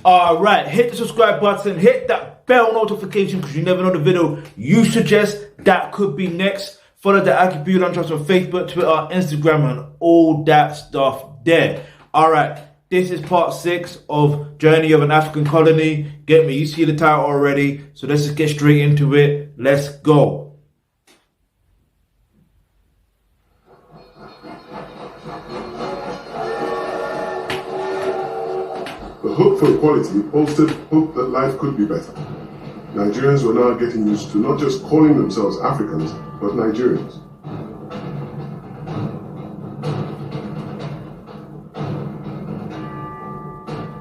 Alright, hit the subscribe button, hit that bell notification because you never know the video you suggest that could be next. Follow the Alkebulantrust on Facebook, Twitter, Instagram, and all that stuff there. Alright, this is part 6 of Journey of an African Colony. Get me, you see the title already, so let's just get straight into it. Let's go. The hope for equality bolstered hope that life could be better. Nigerians were now getting used to not just calling themselves Africans, but Nigerians.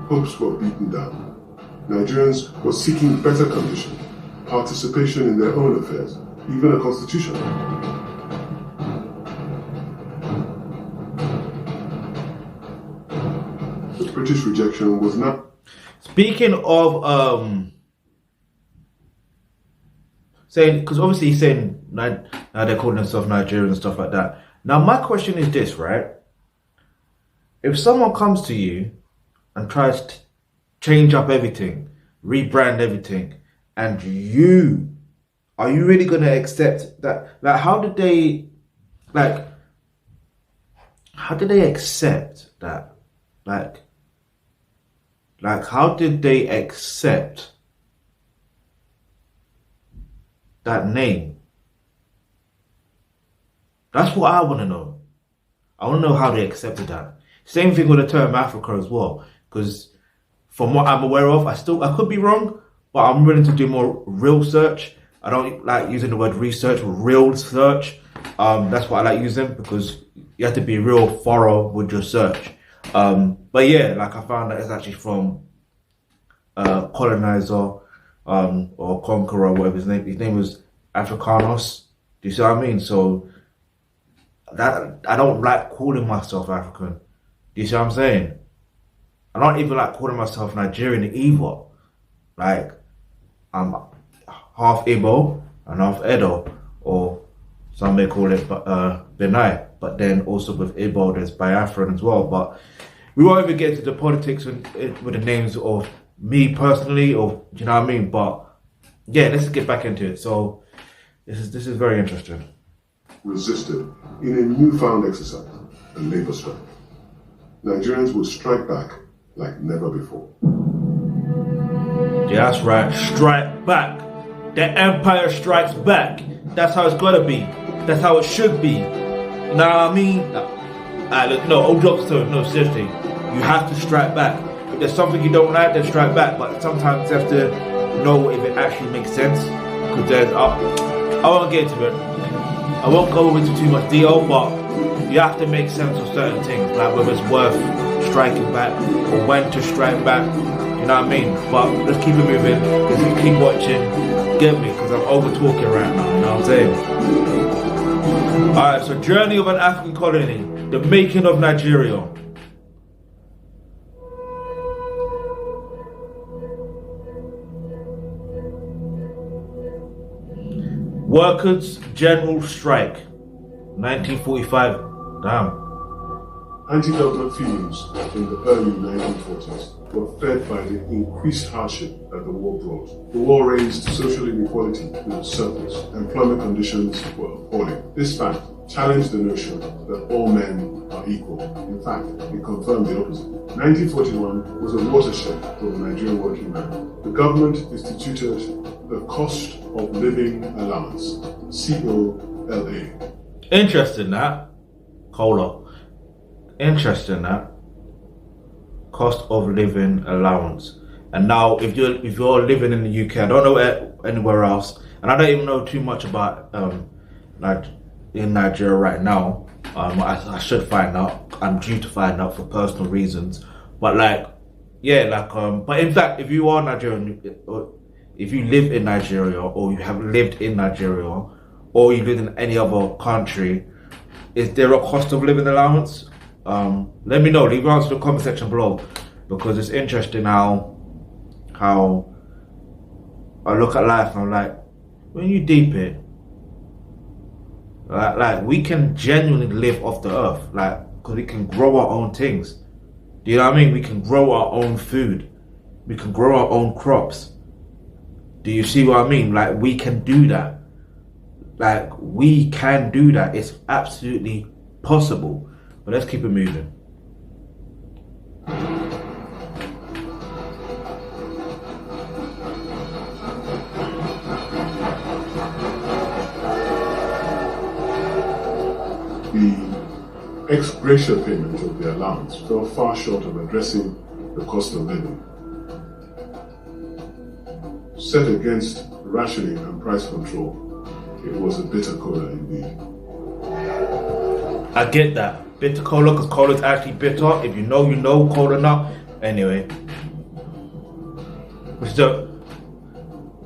Hopes were beaten down. Nigerians were seeking better conditions, participation in their own affairs, even a constitution. The British rejection was not... Speaking of, saying, because obviously he's saying now they're calling themselves Nigerian and stuff like that. Now my question is this, right? If someone comes to you and tries to change up everything, rebrand everything, and are you really going to accept that? Like, how did they accept that? Like, how did they accept that name? That's what I want to know. I want to know how they accepted that. Same thing with the term Africa as well. Because from what I'm aware of, I could be wrong, but I'm willing to do more real search. I don't like using the word research, real search. That's what I like using, because you have to be real thorough with your search. But yeah, like I found that it's actually from colonizer or conqueror, whatever his name. His name was Africanos. Do you see what I mean? So that I don't like calling myself African. Do you see what I'm saying? I don't even like calling myself Nigerian either. Like, I'm half Igbo and half Edo, or some may call it Benai. But then also with Igbo, there's Biafran as well. But we won't even get into the politics with the names of me personally, or do you know what I mean? But yeah, let's get back into it. So this is very interesting. Resisted in a newfound exercise, a labor strike. Nigerians would strike back like never before. Yeah, that's right. Strike back. The empire strikes back. That's how it's gotta be. That's how it should be. You know what I mean? No, all jokes aside, no, seriously. You have to strike back. If there's something you don't like, then strike back. But sometimes you have to know if it actually makes sense. Because there's, I won't get into it. I won't go into too much detail, but you have to make sense of certain things. Like whether it's worth striking back or when to strike back. You know what I mean? But let's keep it moving. Let's keep watching. Get me? Because I'm over talking right now. You know what I'm saying? Alright, so Journey of an African Colony. The making of Nigeria. Workers' General Strike, 1945. Damn. Anti-government feelings in the early 1940s were fed by the increased hardship that the war brought. The war raised social inequality to the surface. Employment conditions were appalling. This fact challenged the notion that all men are equal. In fact, it confirmed the opposite. 1941 was a watershed for the Nigerian working man. The government instituted the Cost of Living Allowance, COLA. Interesting that. Cola. Interesting that. Cost of Living Allowance. And now if you're living in the UK, I don't know anywhere else, and I don't even know too much about in Nigeria right now. I should find out. I'm due to find out for personal reasons. But but in fact, if you are Nigerian, or if you live in Nigeria, or you have lived in Nigeria, or you live in any other country, is there a cost of living allowance? Let me know. Leave your answer in the comment section below, because it's interesting how I look at life and I'm like, when you deep it, like we can genuinely live off the earth, like, because we can grow our own things. Do you know what I mean? We can grow our own food. We can grow our own crops. Do you see what I mean? Like, we can do that. Like, we can do that. It's absolutely possible. But let's keep it moving. The ex gratia payment of the allowance fell far short of addressing the cost of living. Set against rationing and price control, it was a bitter cola indeed. I get that. Bitter cola, because cola is actually bitter. If you know, you know. Cola not. Anyway.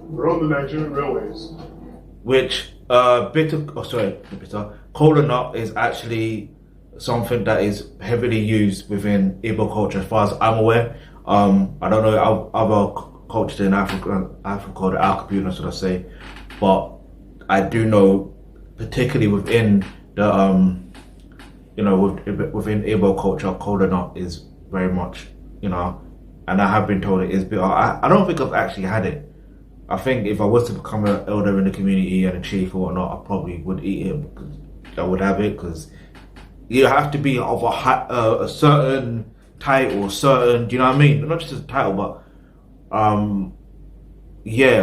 We're on the Nigerian railways. Bitter. Cola nut is actually something that is heavily used within Igbo culture, as far as I'm aware. I don't know other cultures in Africa called it Alkebulan, should I say, but I do know, particularly within the within Igbo culture, cola nut is very much, and I have been told it is bitter. I don't think I've actually had it. I think if I was to become an elder in the community and a chief or whatnot, I probably would eat it. Because I would have it, because you have to be of a certain title, certain. Do you know what I mean? Not just a title, but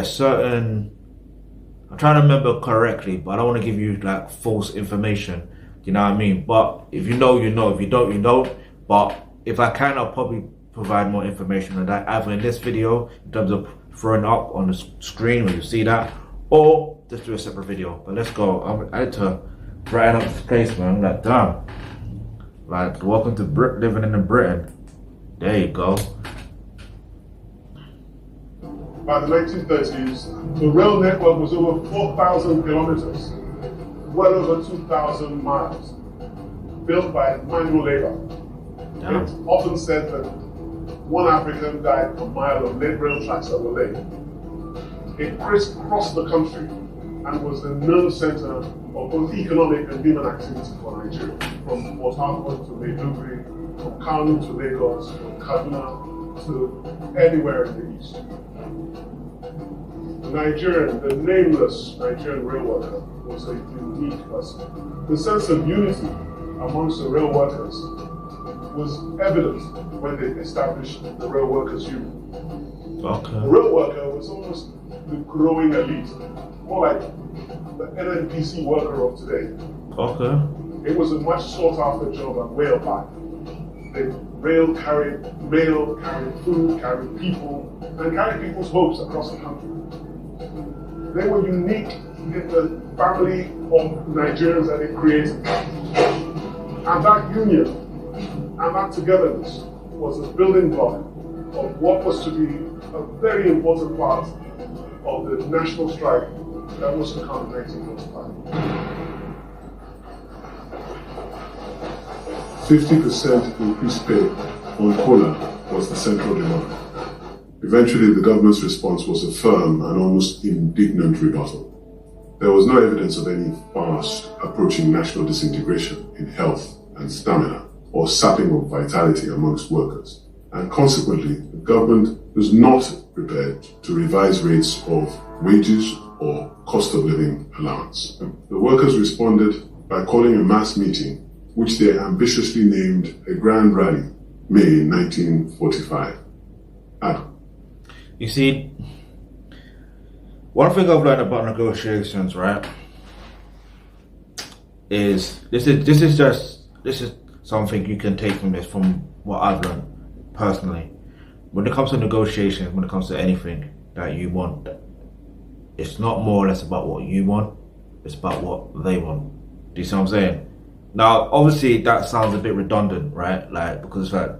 certain. I'm trying to remember correctly, but I don't want to give you like false information. You know what I mean? But if you know, you know. If you don't, you don't. But if I can, I'll probably provide more information on that, either in this video, in terms of throwing up on the screen when you see that, or just do a separate video. But let's go. I had to brighten up this place, man. Like, damn. Like, welcome to living in Britain. There you go. By the 1930s, the rail network was over 4,000 kilometers, well over 2,000 miles, built by manual labor. Damn. It's often said that one African died per mile of rail tracks that were laid. It crisscrossed the country and was the nerve center of both economic and human activity for Nigeria, from Port Harcourt to Maiduguri, from Kano to Lagos, from Kaduna to anywhere in the east. The nameless Nigerian rail worker was a unique person. The sense of unity amongst the rail workers was evident when they established the Rail Workers Union. Okay. The rail worker was almost the growing elite, more like the NNPC worker of today. Okay. It was a much sought after job and way of life. The rail carried mail, carried food, carried people, and carried people's hopes across the country. They were unique in the family of Nigerians that it created. And that union and that togetherness was the building block of what was to be a very important part of the national strike that was to come in 1945. 50% increased pay on cola was the central demand. Eventually, the government's response was a firm and almost indignant rebuttal. There was no evidence of any fast approaching national disintegration in health and stamina, or sapping of vitality amongst workers. And consequently, the government was not prepared to revise rates of wages or cost of living allowance. The workers responded by calling a mass meeting, which they ambitiously named a grand rally, May 1945. Adam. You see, one thing I've learned about negotiations, right, is this is something you can take from this, from what I've learned personally. When it comes to negotiation, when it comes to anything that you want, it's not more or less about what you want, it's about what they want. Do you see what I'm saying? Now, obviously, that sounds a bit redundant, right? Like, because it's like,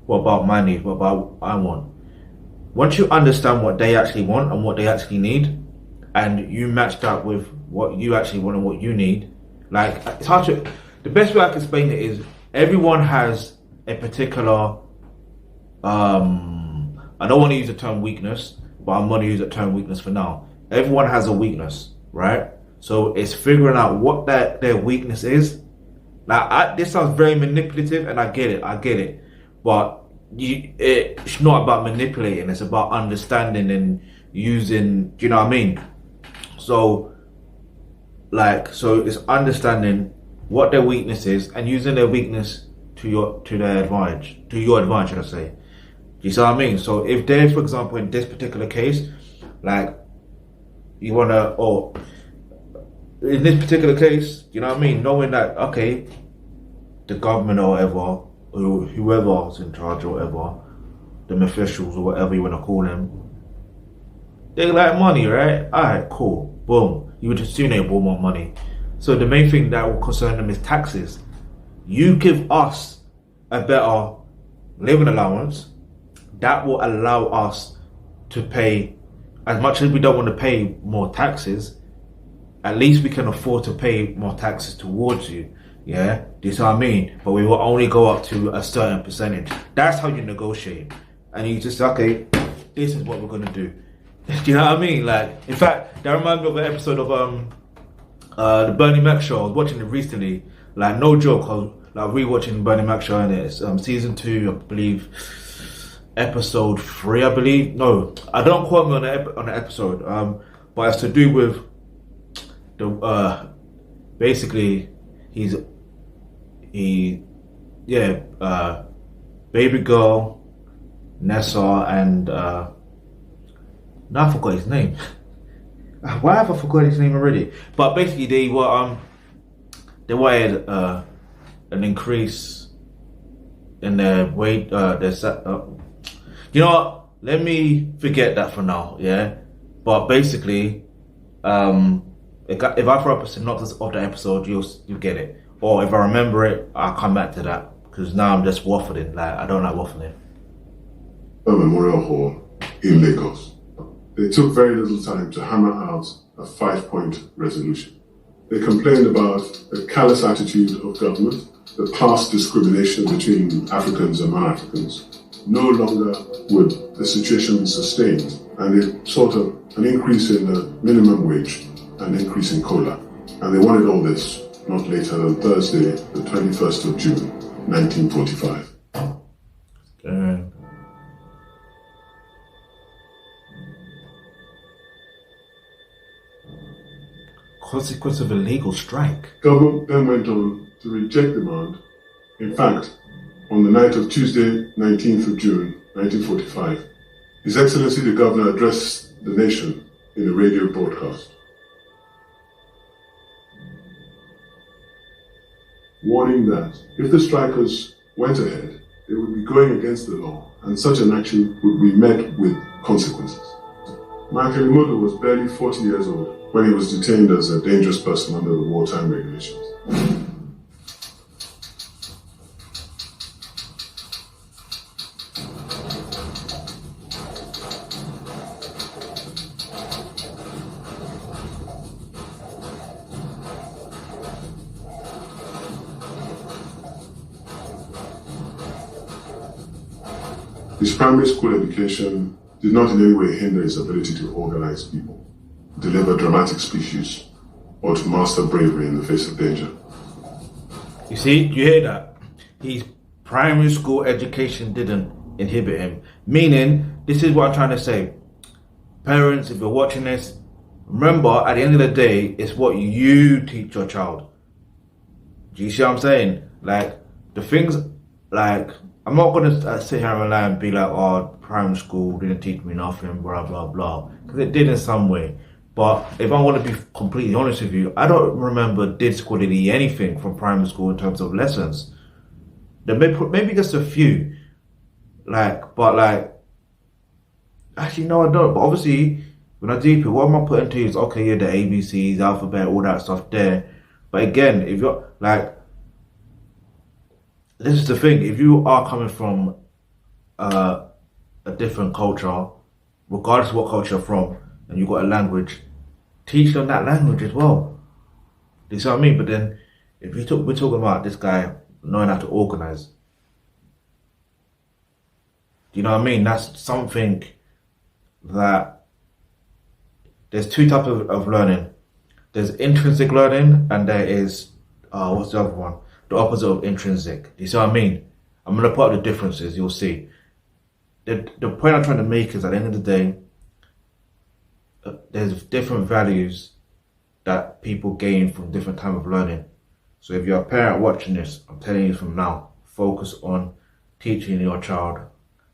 what about my needs? What about what I want? Once you understand what they actually want and what they actually need, and you match that with what you actually want and what you need, like, it's hard to, the best way I can explain it is everyone has a particular, I don't want to use the term weakness, but I'm going to use the term weakness for now. Everyone has a weakness, right? So it's figuring out what their weakness is. Now, this sounds very manipulative, and I get it, but it's not about manipulating, it's about understanding and using, do you know what I mean? So it's understanding what their weakness is and using their weakness to their advantage, should I say. Do you see what I mean? So if they're, for example, in this particular case, you wanna, or in this particular case, you know what I mean? Knowing that, okay, the government or whatever, or whoever's in charge or whatever, them officials or whatever you wanna call them, they like money, right? Alright, cool, boom. You would assume they want more money. So the main thing that will concern them is taxes. You give us a better living allowance, that will allow us to pay, as much as we don't want to pay more taxes, at least we can afford to pay more taxes towards you. Yeah, do you see what I mean? But we will only go up to a certain percentage. That's how you negotiate. And you just, okay, this is what we're gonna do. Do you know what I mean? In fact, that reminds me of an episode of the Bernie Mac show. I was watching it recently. No joke, I was rewatching Bernie Mac show, and it's season 2, I believe, episode 3, I believe. No, I don't quote me on the episode. But it's to do with the basically baby girl Nessa and now I forgot his name. Why have I forgot his name already? But basically they wanted an increase in their weight, you know what? Let me forget that for now, yeah? But basically, if I throw up a synopsis of the episode, you'll get it. Or if I remember it, I'll come back to that. Because now I'm just waffling. I don't like waffling. A Memorial Hall in Lagos. They took very little time to hammer out a 5-point resolution. They complained about the callous attitude of government, the class discrimination between Africans and non-Africans. No longer would the situation be sustained, and they sought an increase in the minimum wage and an increase in COLA. And they wanted all this not later than Thursday, the 21st of June, 1945. Consequence of a legal strike. Government then went on to reject demand. In fact, on the night of Tuesday, 19th of June, 1945, His Excellency the Governor addressed the nation in a radio broadcast, warning that if the strikers went ahead, they would be going against the law, and such an action would be met with consequences. Michael Imodo was barely 40 years old when he was detained as a dangerous person under the wartime regulations. His primary school education did not in any way hinder his ability to organize people, deliver dramatic speeches, or to master bravery in the face of danger. You see, you hear that? His primary school education didn't inhibit him. Meaning, this is what I'm trying to say. Parents, if you're watching this, remember, at the end of the day, it's what you teach your child. Do you see what I'm saying? The things, I'm not going to sit here and lie and be like, oh, primary school didn't teach me nothing, blah, blah, blah. Because it did in some way. But if I want to be completely honest with you, I don't remember did school really anything from primary school in terms of lessons. There maybe just a few. Actually, no, I don't. But obviously, when I do it, what am I putting to is, okay, yeah, the ABCs, alphabet, all that stuff there. But again, if you're, this is the thing, if you are coming from a different culture, regardless of what culture you're from, and you've got a language, teach them that language as well. Do you see what I mean? But then, if we're talking about this guy knowing how to organize, do you know what I mean? That's something that, there's two types of learning. There's intrinsic learning, and there is, what's the other one? The opposite of intrinsic. Do you see what I mean? I'm going to put up the differences, you'll see. the point I'm trying to make is at the end of the day, there's different values that people gain from different time of learning. So if you're a parent watching this, I'm telling you from now, focus on teaching your child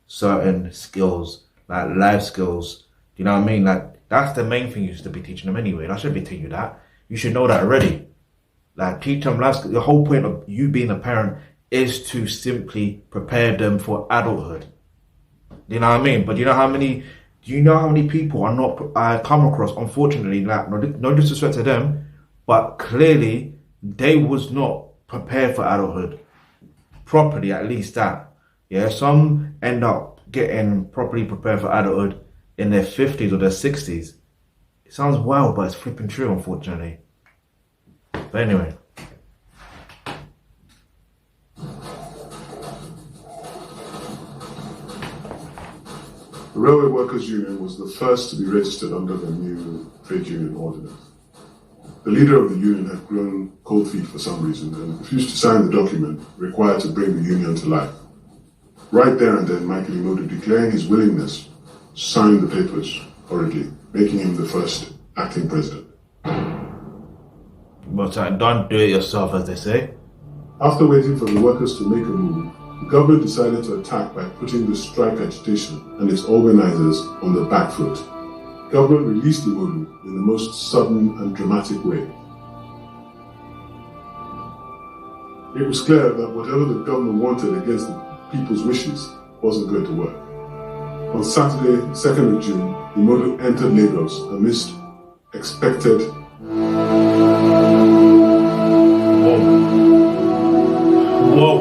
certain skills, like life skills. Do you know what I mean? Like, that's the main thing you should be teaching them anyway. I shouldn't be teaching you that. You should know that already. Like, teach them life skills. The whole point of you being a parent is to simply prepare them for adulthood. Do you know what I mean? But do you know how many people are not, I come across, unfortunately, like, no disrespect to them, but clearly they was not prepared for adulthood properly, at least that. Yeah, some end up getting properly prepared for adulthood in their 50s or their 60s. It sounds wild, but it's flipping true, unfortunately. But anyway. The Railway Workers' Union was the first to be registered under the new trade union ordinance. The leader of the union had grown cold feet for some reason and refused to sign the document required to bring the union to life. Right there and then, Michael Imodu, declaring his willingness, signed the papers hurriedly, making him the first acting president. But don't do it yourself, as they say. After waiting for the workers to make a move, the government decided to attack by putting the strike agitation and its organizers on the back foot. Government released Imodu in the most sudden and dramatic way. It was clear that whatever the government wanted against the people's wishes wasn't going to work. On Saturday, 2nd of June, Imodu entered Lagos amidst expected Whoa.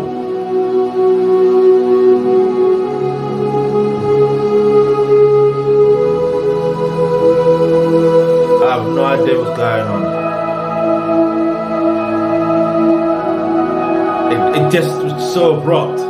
I have no idea what's going on. It just was so abrupt.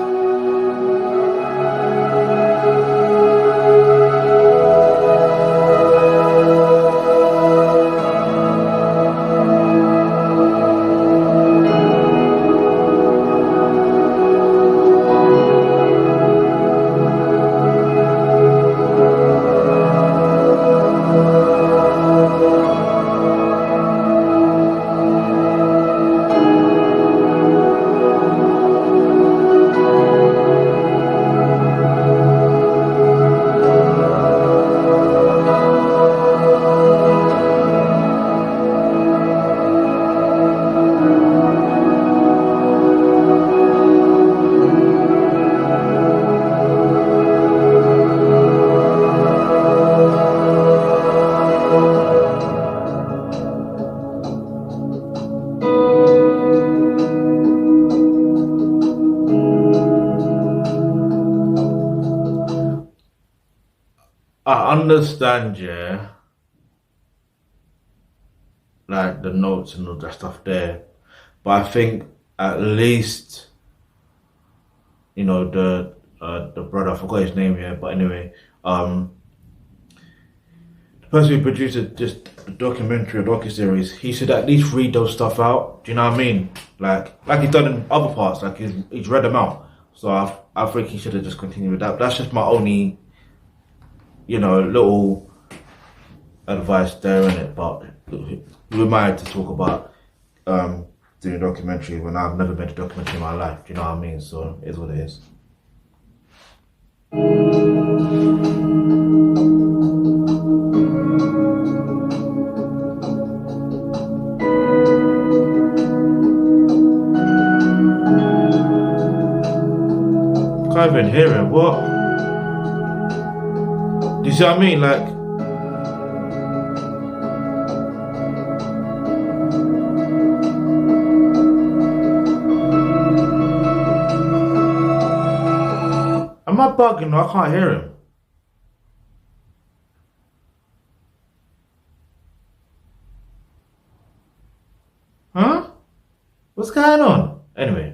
I understand, yeah, like the notes and all that stuff there, but I think at least, you know, the brother, I forgot his name here, but anyway, the person who produced just a documentary or docuseries, he should at least read those stuff out. Do you know what I mean? Like he's done in other parts, like he's read them out. So I think he should have just continued with that. That's just my only, you know, little advice there in it. But we might have to talk about doing a documentary when I've never made a documentary in my life. Do you know what I mean? So it is what it is. Can't even hear it. What? Do you see what I mean? Like, am I bugging? I can't hear him. Huh? What's going on? Anyway.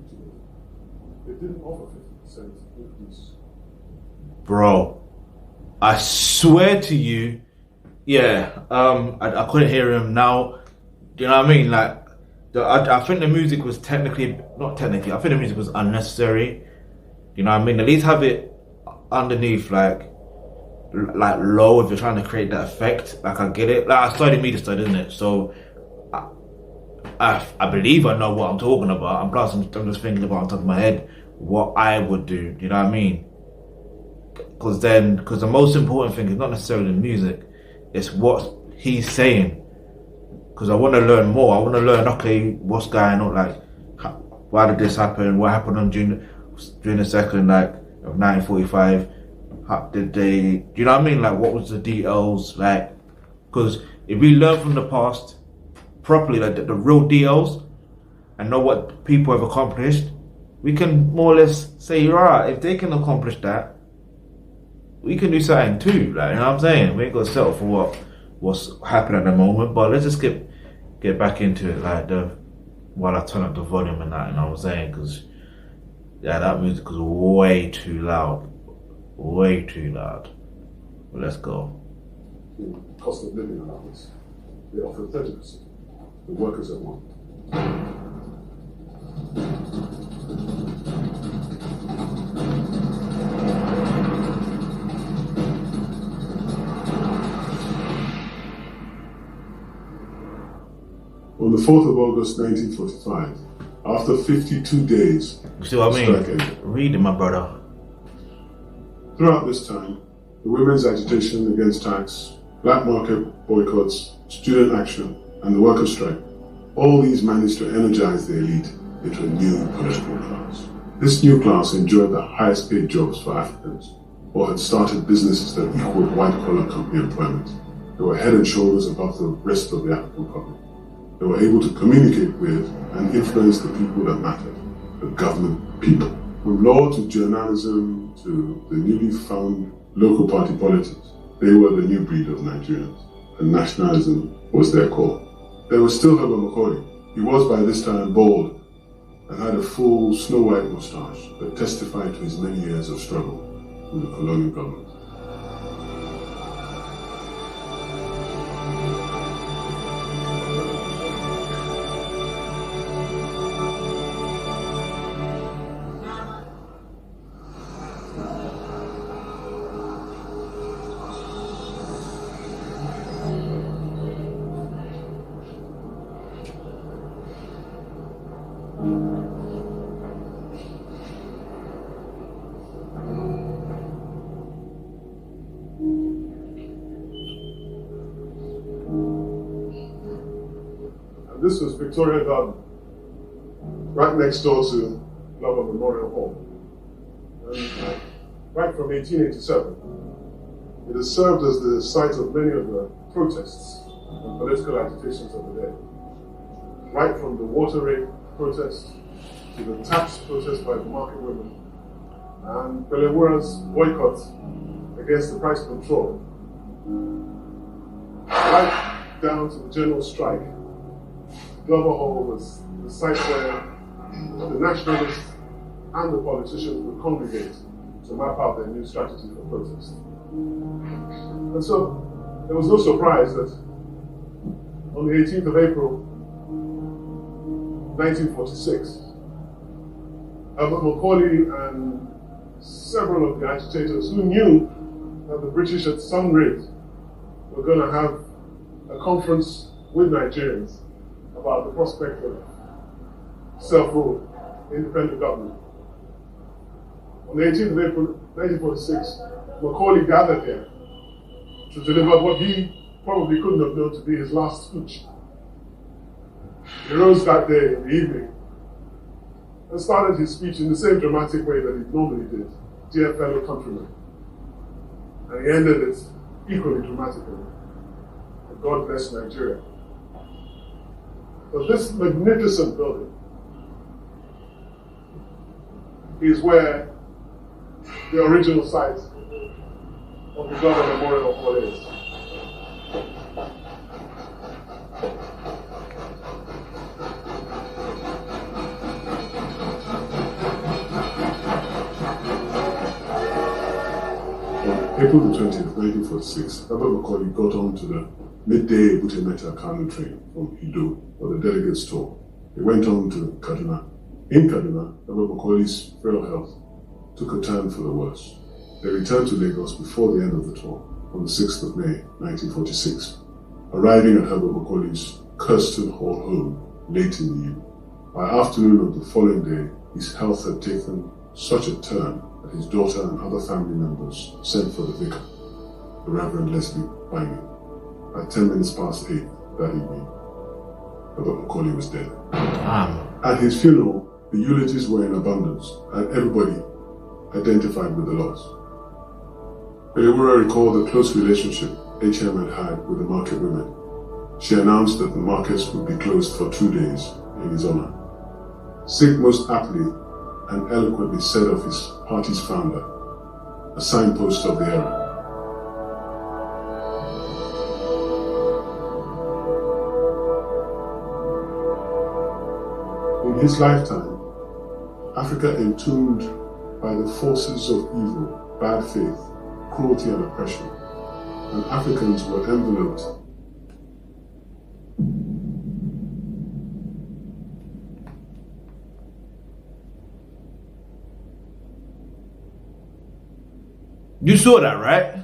to it. They didn't offer 50% increase. Bro, I swear to you, yeah, I couldn't hear him now. Do you know what I mean? Like, I think the music was not technically, I think the music was unnecessary. You know what I mean? At least have it underneath, like low if you're trying to create that effect. Like, I get it. Like, I studied media studies, isn't it? So, I believe I know what I'm talking about. And plus, I'm just thinking about on top of my head what I would do. Do you know what I mean? Because the most important thing is not necessarily the music, it's what he's saying. Because I want to learn more. I want to learn, okay, what's going on, like, why did this happen? What happened on during the second, like, of 1945? How did they, do you know what I mean? Like, what was the details, like? Because if we learn from the past properly, like the real details, and know what people have accomplished, we can more or less say, right, if they can accomplish that, we can do something too. Like, you know what I'm saying? We ain't gonna settle for what's happening at the moment. But let's just get back into it, like, while I turn up the volume and that. You know what I'm saying? Because yeah, that music was way too loud, way too loud. But let's go. The cost of living allowance, they offered 30%. The workers at one. On the 4th of August 1945, after 52 days, you see what I mean? Read it, my brother. Throughout this time, the women's agitation against tax, black market boycotts, student action, and the workers' strike, all these managed to energize the elite into a new political class. This new class enjoyed the highest paid jobs for Africans, or had started businesses that equaled white-collar company employment. They were head and shoulders above the rest of the African public. They were able to communicate with and influence the people that mattered, the government people. From law to journalism to the newly found local party politics, they were the new breed of Nigerians, and nationalism was their core. There was still Herbert Macaulay. He was by this time bald and had a full snow-white moustache that testified to his many years of struggle with the colonial government. This was Victoria Garden, right next door to Glover Memorial Hall. And right from 1887, it has served as the site of many of the protests and political agitations of the day. Right from the water rate protest to the tax protest by the market women and Belewura's boycott against the price control, right down to the general strike. Glover Hall was the site where the nationalists and the politicians would congregate to map out their new strategy for protest. And so there was no surprise that on the 18th of April, 1946, Herbert Macaulay and several of the agitators who knew that the British at some rate were going to have a conference with Nigerians about the prospect of self-rule, independent government. On the 18th of April 1946, Macaulay gathered here to deliver what he probably couldn't have known to be his last speech. He rose that day in the evening and started his speech in the same dramatic way that he normally did, "Dear fellow countrymen." And he ended it equally dramatically, "God bless Nigeria." But this magnificent building is where the original site of the Glover Memorial Hall is. April the 20th, 1946, Herbert Macaulay got onto the midday Butemeta Kano train from Ido for the delegates tour. He went on to Kaduna. In Kaduna, Herbert Macaulay's frail health took a turn for the worse. They returned to Lagos before the end of the tour on the 6th of May, 1946, arriving at Herbert Macaulay's Kirsten Hall home late in the evening. By afternoon of the following day, his health had taken such a turn that his daughter and other family members sent for the vicar, the Reverend Leslie Bynum. At 10 minutes past 8 that evening, Herbert Macaulay was dead. At his funeral, the eulogies were in abundance, and everybody identified with the loss. Elewura recalled the close relationship HM had had with the market women. She announced that the markets would be closed for 2 days in his honor. Sig most aptly and eloquently said of his party's founder, a signpost of the era. In his lifetime, Africa entombed by the forces of evil, bad faith, cruelty and oppression, and Africans were enveloped You saw that, right?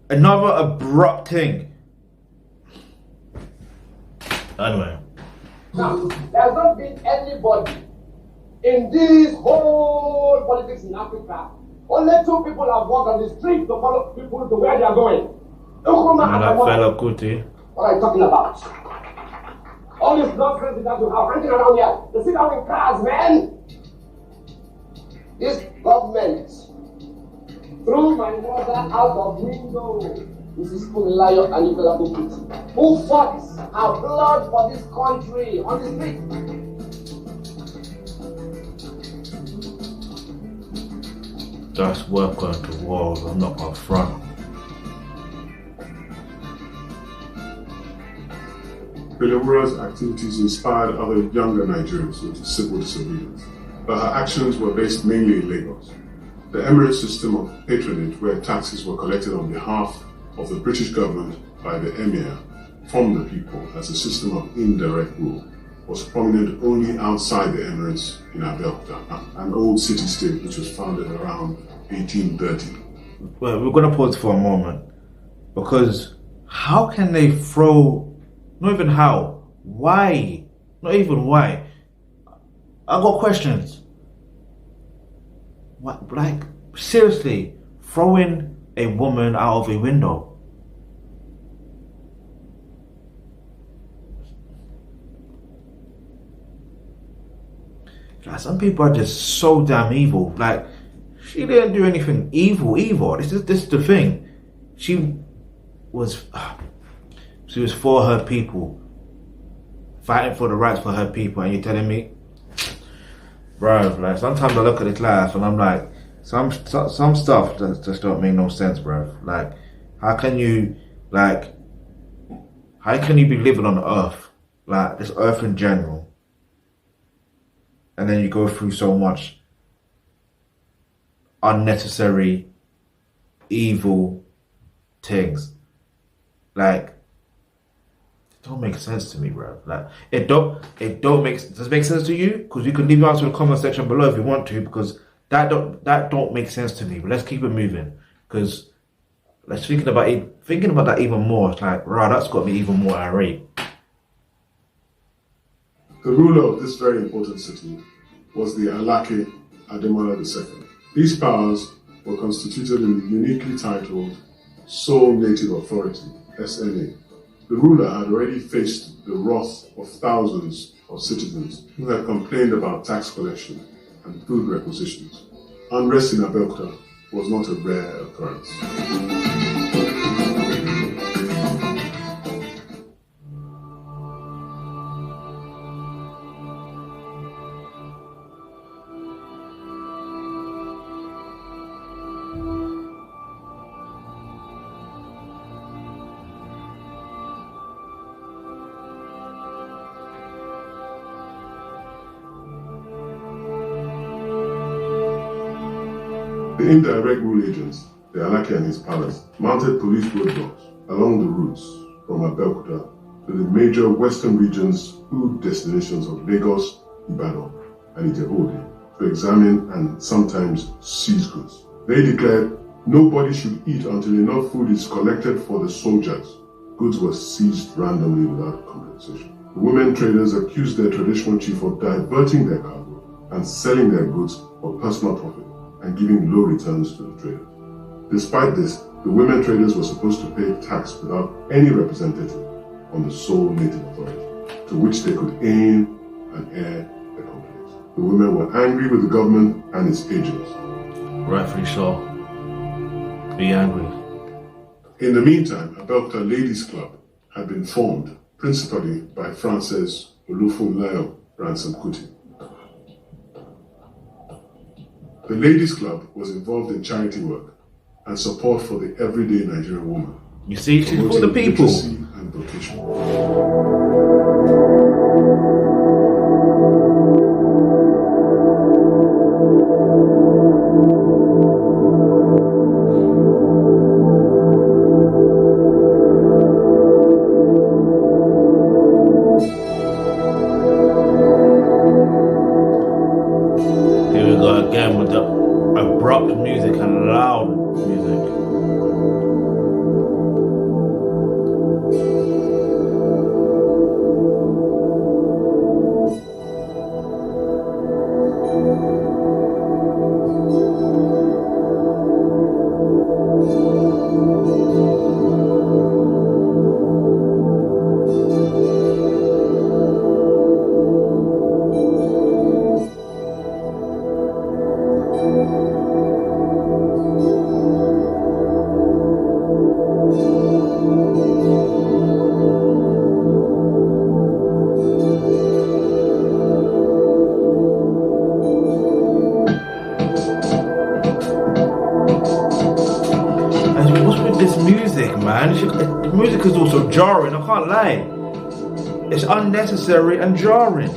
Another abrupt thing. Anyway. Now, there's not been anybody in this whole politics in Africa. Only 2 people have walked on the street to follow people to where they are going. Nkrumah and fellow Kuti. What are you talking about? All this nonsense that you have hanging around here. They sit down in cars, man. This government threw my mother out of window. Mrs. Funmilayo and Nicola Bukit, who fought our blood for this country on the street. That's worth going to war. I'm not going to front. Elewura's activities inspired other younger Nigerians into civil disobedience, but her actions were based mainly in Lagos. The emirate system of patronage, where taxes were collected on behalf of the British government by the emir from the people as a system of indirect rule, was prominent only outside the emirates in Abeokuta, an old city-state which was founded around 1830. Well, we're going to pause for a moment, because how can they throw, not even how, why, not even why, I got questions. What, like, seriously, throwing a woman out of a window? Like, some people are just so damn evil. Like, she didn't do anything evil. This is the thing. She was for her people, fighting for the rights for her people, and you're telling me, bro, like, sometimes I look at this life and I'm like, some stuff just don't make no sense, bro. Like, how can you be living on Earth, like this Earth in general, and then you go through so much unnecessary, evil things, like, it don't make sense to me, bro. Like, it don't make, does it make sense to you? Because you can leave your answer in the comment section below if you want to, because that don't make sense to me. But let's keep it moving, because let's thinking about that even more. It's like, right, that's got me even more irate. The ruler of this very important city was the Alake Ademola II. These powers were constituted in the uniquely titled Sole Native Authority, SNA. The ruler had already faced the wrath of thousands of citizens who had complained about tax collection and food requisitions. Unrest in Abeokuta was not a rare occurrence. The indirect rule agents the Alake and his palace mounted police roadblocks along the routes from Alkebulan to the major western regions food destinations of Lagos, Ibadan, and Ijebu to examine and sometimes seize goods. They declared nobody should eat until enough food is collected for the soldiers. Goods were seized randomly without compensation. The women traders accused their traditional chief of diverting their cargo and selling their goods for personal profit and giving low returns to the traders. Despite this, the women traders were supposed to pay tax without any representative on the sole native authority, to which they could aim and air their complaints. The women were angry with the government and its agents. Rightfully so. Be angry. In the meantime, a Belka Ladies Club had been formed, principally by Frances Olufunlayo Ransom Kuti. The Ladies Club was involved in charity work and support for the everyday Nigerian woman. You see, she's for the people. Literacy and vocation. Here we go again with the abrupt music and loud music. This music, man, the music is also jarring, I can't lie. It's unnecessary and jarring.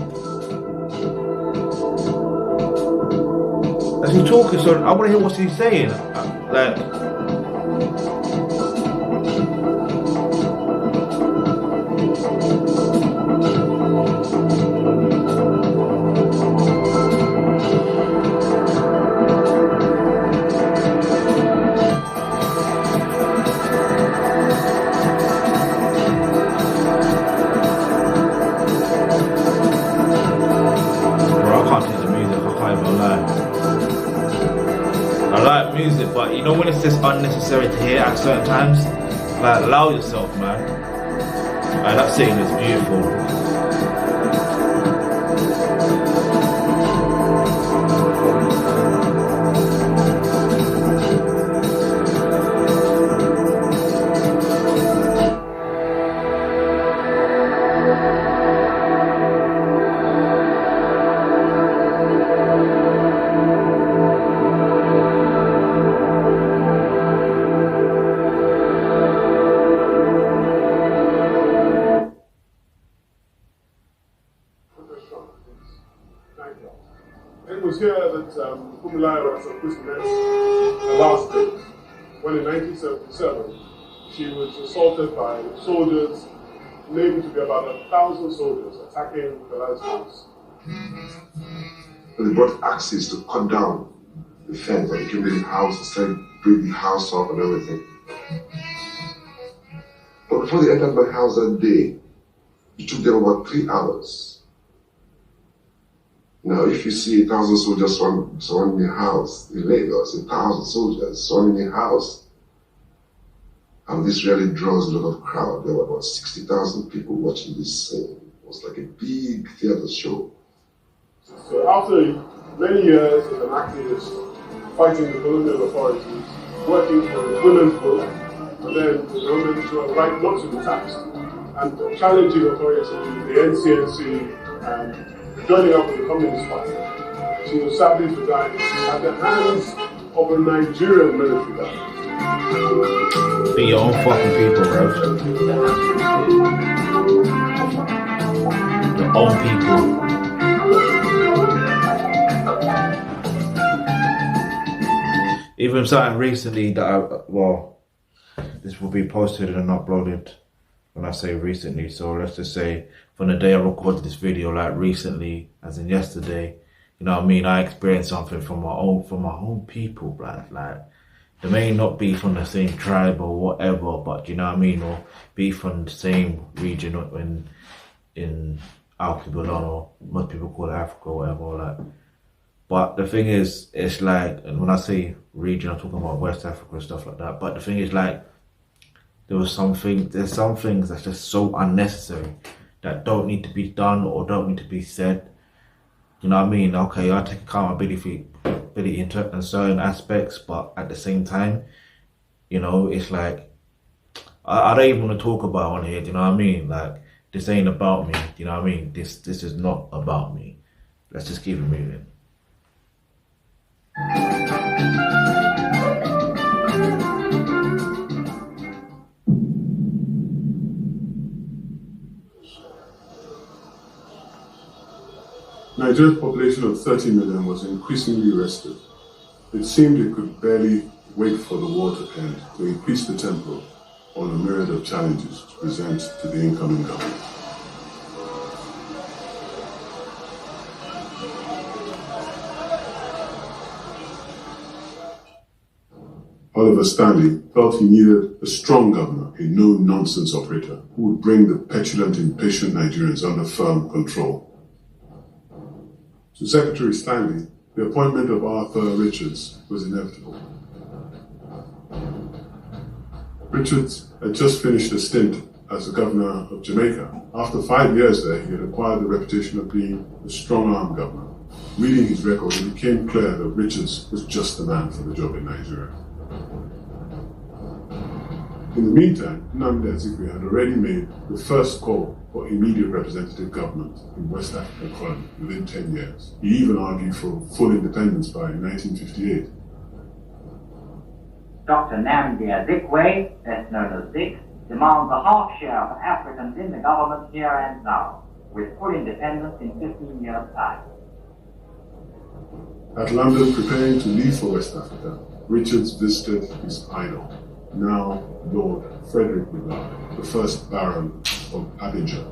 As he's talking, so I want to hear what he's saying. I like music, but you know when it's just unnecessary to hear at certain times? Like, allow yourself, man. Like, that scene is beautiful. It was here that Funmilayo Ransom Kuti met her last days, when in 1977 she was assaulted by soldiers, named to be about 1,000 soldiers attacking Fela's house. They brought axes to cut down the fence that came in the house and started breaking the house up and everything. But before they entered my house that day, it took them about 3 hours. Now, if you see 1,000 soldiers surrounding a house in Lagos, 1,000 soldiers surrounding a house, and this really draws a lot of crowd. There were about 60,000 people watching this scene. It was like a big theater show. So after many years as an activist, fighting the colonial authorities, working for the women's vote, and then the women's right not to be taxed, and challenging authorities, the NCNC, and joining up with the Communist Party, she was sadly to die at the hands of a Nigerian military guy. Be your own fucking people, bro. Your own people. even something recently that this will be posted and uploaded when I say recently. So let's just say from the day I recorded this video, like recently, as in yesterday, you know what I mean? I experienced something from my own people, like they may not be from the same tribe or whatever, but you know what I mean, or be from the same region in Alkebulan, or most people call it Africa or whatever, like. But the thing is, it's like, and when I say region, I'm talking about West Africa and stuff like that. But the thing is, like, there's some things that's just so unnecessary that don't need to be done or don't need to be said. You know what I mean? Okay, I take accountability in certain aspects, but at the same time, you know, it's like, I don't even want to talk about it on here, do you know what I mean? Like, this ain't about me, do you know what I mean? This is not about me. Let's just keep it moving. Nigeria's population of 30 million was increasingly restive. It seemed it could barely wait for the war to end to increase the tempo on a myriad of challenges to present to the incoming government. Oliver Stanley felt he needed a strong governor, a no-nonsense operator who would bring the petulant, impatient Nigerians under firm control. To Secretary Stanley, the appointment of Arthur Richards was inevitable. Richards had just finished a stint as the governor of Jamaica. After 5 years there, he had acquired the reputation of being a strong-arm governor. Reading his record, it became clear that Richards was just the man for the job in Nigeria. In the meantime, Nnamdi Azikiwe had already made the first call for immediate representative government in West African colony within 10 years. He even argued for full independence by 1958. Dr. Nnamdi Azikiwe, best known as Zik, demands a half share of Africans in the government here and now, with full independence in 15 years' time. At London, preparing to leave for West Africa, Richards visited his idol, now Lord Frederick Willard, the first Baron of Abidjan.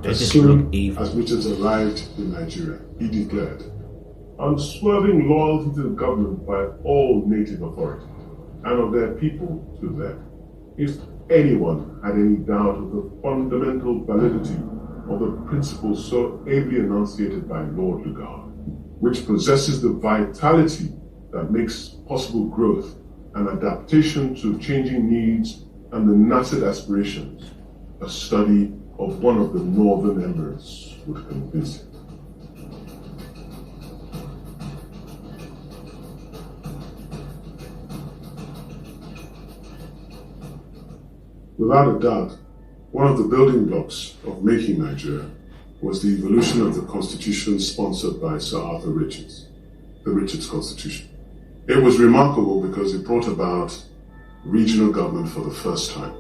As soon as Richards arrived in Nigeria, he declared unswerving loyalty to the government by all native authorities and of their people to them. If anyone had any doubt of the fundamental validity of the principles so ably enunciated by Lord Lugard, which possesses the vitality that makes possible growth and adaptation to changing needs and the nascent aspirations, a study of one of the northern emirates would convince him. Without a doubt, one of the building blocks of making Nigeria was the evolution of the constitution sponsored by Sir Arthur Richards, the Richards Constitution. It was remarkable because it brought about regional government for the first time,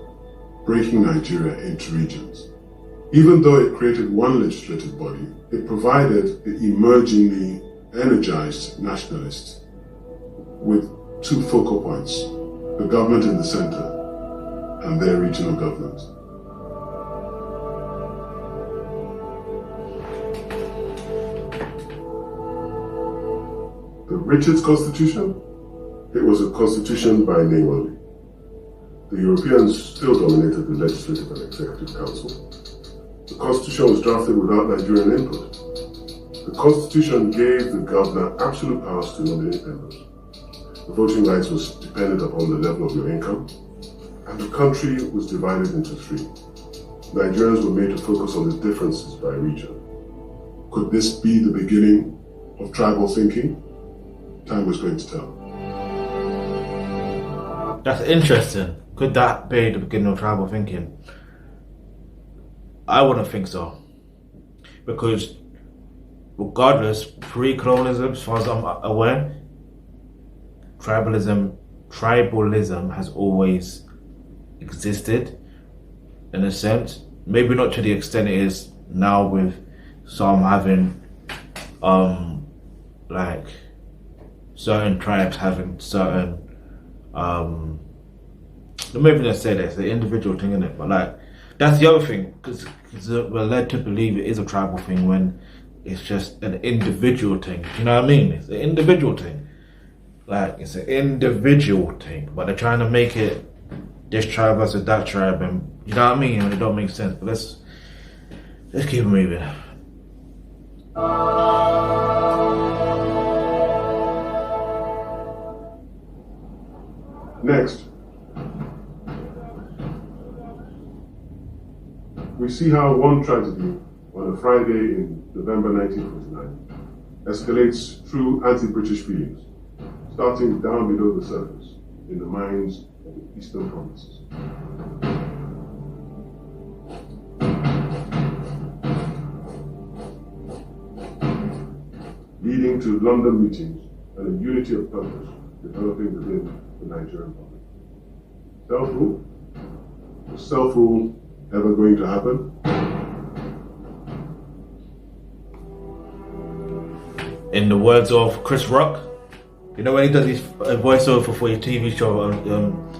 breaking Nigeria into regions. Even though it created one legislative body, it provided the emergingly energized nationalists with two focal points, the government in the center and their regional government. The Richards Constitution, it was a constitution by name only. The Europeans still dominated the legislative and executive council. The constitution was drafted without Nigerian input. The constitution gave the governor absolute powers to nominate members. The voting rights was dependent upon the level of your income, and the country was divided into three. Nigerians were made to focus on the differences by region. Could this be the beginning of tribal thinking? Time was going to tell. That's interesting. Could that be the beginning of tribal thinking? I wouldn't think so. Because regardless, pre-colonialism, as far as I'm aware, tribalism has always existed in a sense. Maybe not to the extent it is now, with some having like certain tribes having certain maybe let's say this, the individual thing in it, but like that's the other thing, because we're led to believe it is a tribal thing when it's just an individual thing. You know what I mean? It's an individual thing. Like it's an individual thing, but they're trying to make it this tribe versus that tribe, and you know what I mean? And it don't make sense. But let's keep moving. Next, we see how one tragedy on a Friday in November 1949 escalates through anti-British feelings, starting down below the surface in the minds of the Eastern Provinces. Leading to London meetings and a unity of purpose developing within the Nigerian public. Self-rule? Was self-rule ever going to happen? In the words of Chris Rock, you know when he does his voiceover for his TV show,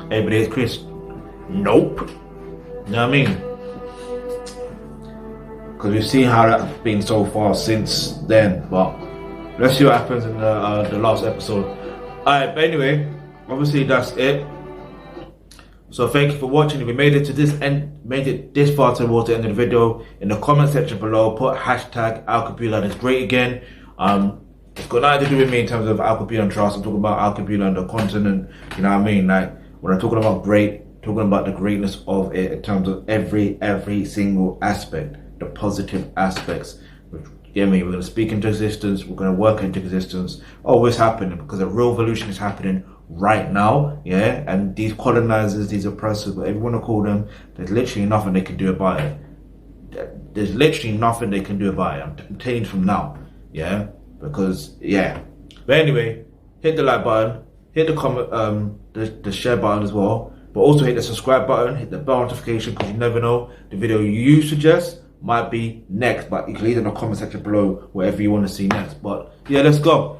Everybody Hates Chris? Nope. You know what I mean? Because we've seen how that's been so far since then, but let's see what happens in the last episode. Alright, but anyway, obviously that's it. So thank you for watching. If you made it to this end, made it this far towards the end of the video, in the comment section below, put hashtag Alkebulan is great again. It's got nothing to do with me in terms of Alkebulantrust. I'm talking about Alkebulan, the continent. You know what I mean? Like when I'm talking about great, talking about the greatness of it in terms of every single aspect, the positive aspects. Yeah, we're going to speak into existence. We're going to work into existence. Oh, it's happening because a real revolution is happening right now. Yeah, and these colonizers, these oppressors, whatever you want to call them, there's literally nothing they can do about it. There's literally nothing they can do about it. I'm telling you from now. Yeah, because yeah. But anyway, hit the like button, hit the comment, the share button as well. But also hit the subscribe button, hit the bell notification, because you never know the video you suggest might be next, but you can leave it in the comment section below whatever you want to see next. But yeah, let's go.